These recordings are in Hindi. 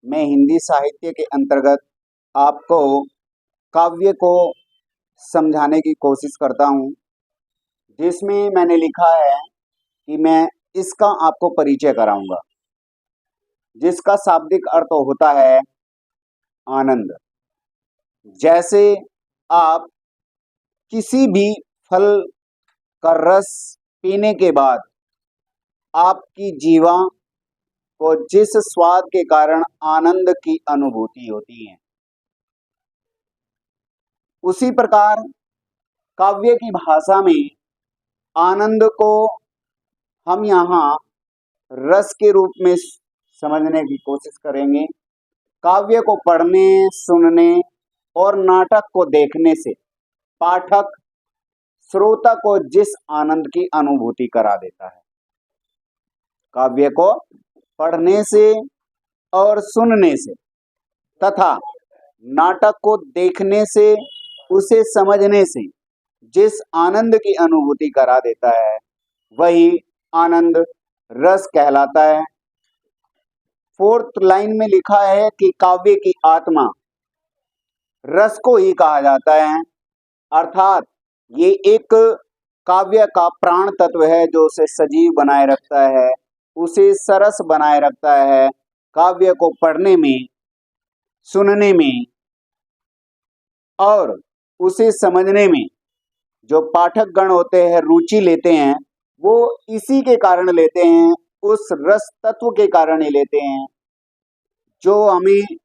मैं हिंदी साहित्य के अंतर्गत आपको काव्य को समझाने की कोशिश करता हूँ, जिसमें मैंने लिखा है कि मैं इसका आपको परिचय कराऊंगा, जिसका शाब्दिक अर्थ होता है आनंद। जैसे आप किसी भी फल का रस पीने के बाद आपकी जीवा को जिस स्वाद के कारण आनंद की अनुभूति होती है, उसी प्रकार काव्य की भाषा में आनंद को हम यहाँ रस के रूप में समझने की कोशिश करेंगे। काव्य को पढ़ने, सुनने और नाटक को देखने से पाठक श्रोता को जिस आनंद की अनुभूति करा देता है, काव्य को पढ़ने से और सुनने से तथा नाटक को देखने से, उसे समझने से जिस आनंद की अनुभूति करा देता है, वही आनंद रस कहलाता है। फोर्थ लाइन में लिखा है कि काव्य की आत्मा रस को ही कहा जाता है, अर्थात ये एक काव्य का प्राण तत्व है जो उसे सजीव बनाए रखता है, उसे सरस बनाए रखता है। काव्य को पढ़ने में, सुनने में और उसे समझने में जो पाठक गण होते हैं रुचि लेते हैं, वो इसी के कारण लेते हैं, उस रस तत्व के कारण ही लेते हैं जो हमें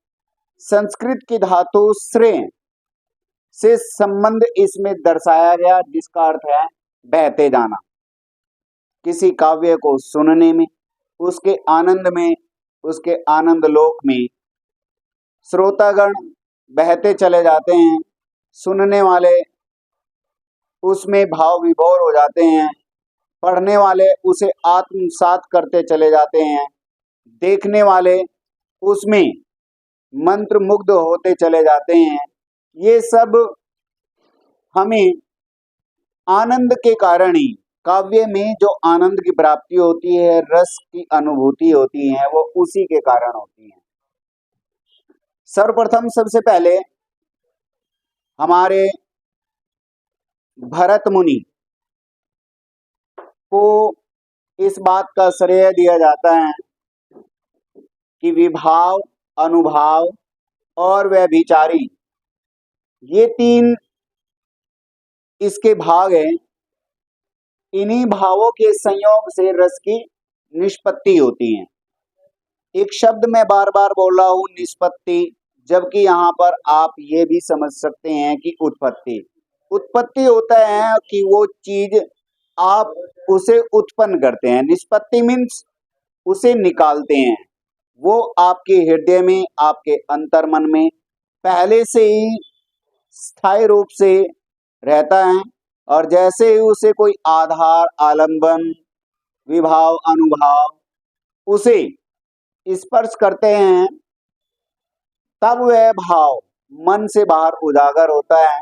संस्कृत की धातु श्रेय से संबंध इसमें दर्शाया गया, जिसका अर्थ है बहते जाना। किसी काव्य को सुनने में, उसके आनंद में, उसके आनंद लोक में श्रोतागण बहते चले जाते हैं, सुनने वाले उसमें भाव विभोर हो जाते हैं, पढ़ने वाले उसे आत्मसात करते चले जाते हैं, देखने वाले उसमें मंत्र मुग्ध होते चले जाते हैं। ये सब हमें आनंद के कारण ही, काव्य में जो आनंद की प्राप्ति होती है, रस की अनुभूति होती है, वो उसी के कारण होती है। सर्वप्रथम सबसे पहले हमारे भरत मुनि को इस बात का श्रेय दिया जाता है कि विभाव, अनुभाव और व्यभिचारी, ये तीन इसके भाग हैं। इन्हीं भावों के संयोग से रस की निष्पत्ति होती है। एक शब्द मैं बार बार बोल रहा हूं, निष्पत्ति, जबकि यहाँ पर आप ये भी समझ सकते हैं कि उत्पत्ति। उत्पत्ति होता है कि वो चीज आप उसे उत्पन्न करते हैं, निष्पत्ति मीन्स उसे निकालते हैं। वो आपके हृदय में, आपके अंतर्मन में पहले से ही स्थायी रूप से रहता है, और जैसे ही उसे कोई आधार, आलंबन, विभाव, अनुभाव उसे स्पर्श करते हैं, तब वह भाव मन से बाहर उजागर होता है।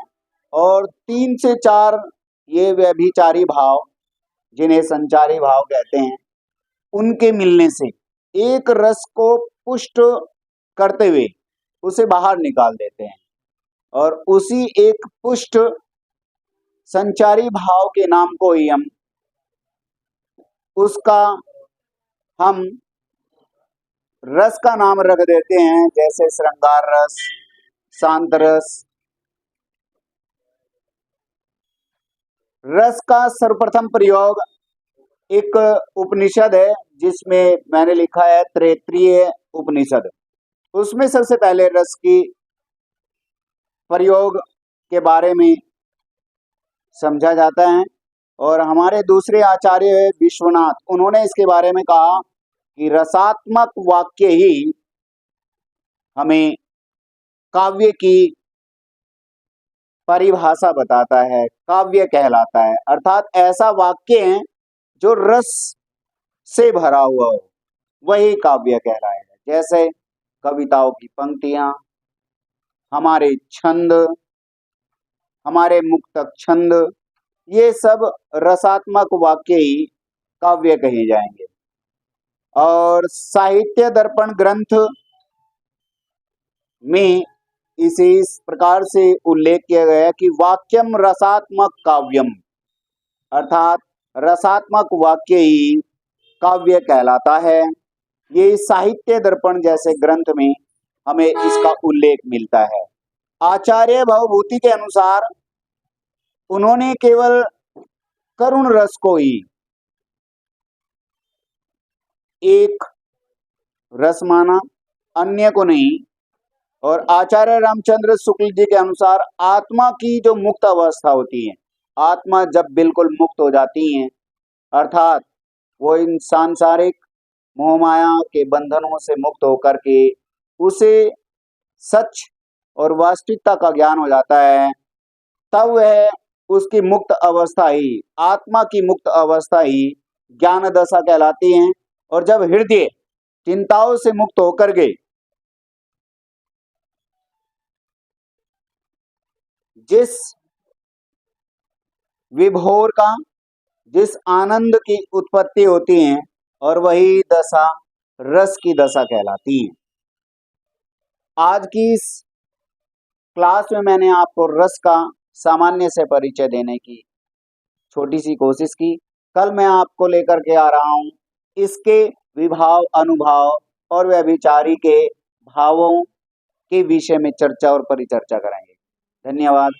और 3 से 4 ये व्यभिचारी भाव, जिन्हें संचारी भाव कहते हैं, उनके मिलने से एक रस को पुष्ट करते हुए उसे बाहर निकाल देते हैं, और उसी एक पुष्ट संचारी भाव के नाम को ही हम रस का नाम रख देते हैं, जैसे श्रृंगार रस, शांत रस। रस का सर्वप्रथम प्रयोग एक उपनिषद है, जिसमें मैंने लिखा है तैत्तिरीय उपनिषद। उसमें सबसे पहले रस की प्रयोग के बारे में समझा जाता है, और हमारे दूसरे आचार्य विश्वनाथ, उन्होंने इसके बारे में कहा कि रसात्मक वाक्य ही हमें काव्य की परिभाषा बताता है, काव्य कहलाता है। अर्थात ऐसा वाक्य है जो रस से भरा हुआ हो, वही काव्य कहलाएगा। जैसे कविताओं की पंक्तियां, हमारे छंद, हमारे मुक्तक छंद, ये सब रसात्मक वाक्य ही काव्य कहे जाएंगे। और साहित्य दर्पण ग्रंथ में इसे इस प्रकार से उल्लेख किया गया है कि वाक्यम रसात्मक काव्यम, अर्थात रसात्मक वाक्य ही काव्य कहलाता है। ये साहित्य दर्पण जैसे ग्रंथ में हमें इसका उल्लेख मिलता है। आचार्य भवभूति के अनुसार उन्होंने केवल करुण रस को ही एक रस माना, अन्य को नहीं। और आचार्य रामचंद्र शुक्ल जी के अनुसार आत्मा की जो मुक्त अवस्था होती है, आत्मा जब बिल्कुल मुक्त हो जाती है, अर्थात वो इन सांसारिक मोहमाया के बंधनों से मुक्त होकर के उसे सच और वास्तविकता का ज्ञान हो जाता है, तब वह उसकी मुक्त अवस्था ही, आत्मा की मुक्त अवस्था ही ज्ञान दशा कहलाती है। और जब हृदय चिंताओं से मुक्त होकर के जिस विभोर का, जिस आनंद की उत्पत्ति होती है, और वही दशा रस की दशा कहलाती है। आज की इस क्लास में मैंने आपको रस का सामान्य से परिचय देने की छोटी सी कोशिश की। कल मैं आपको लेकर के आ रहा हूं इसके विभाव, अनुभाव और व्यभिचारी के भावों के विषय में चर्चा और परिचर्चा करेंगे। धन्यवाद।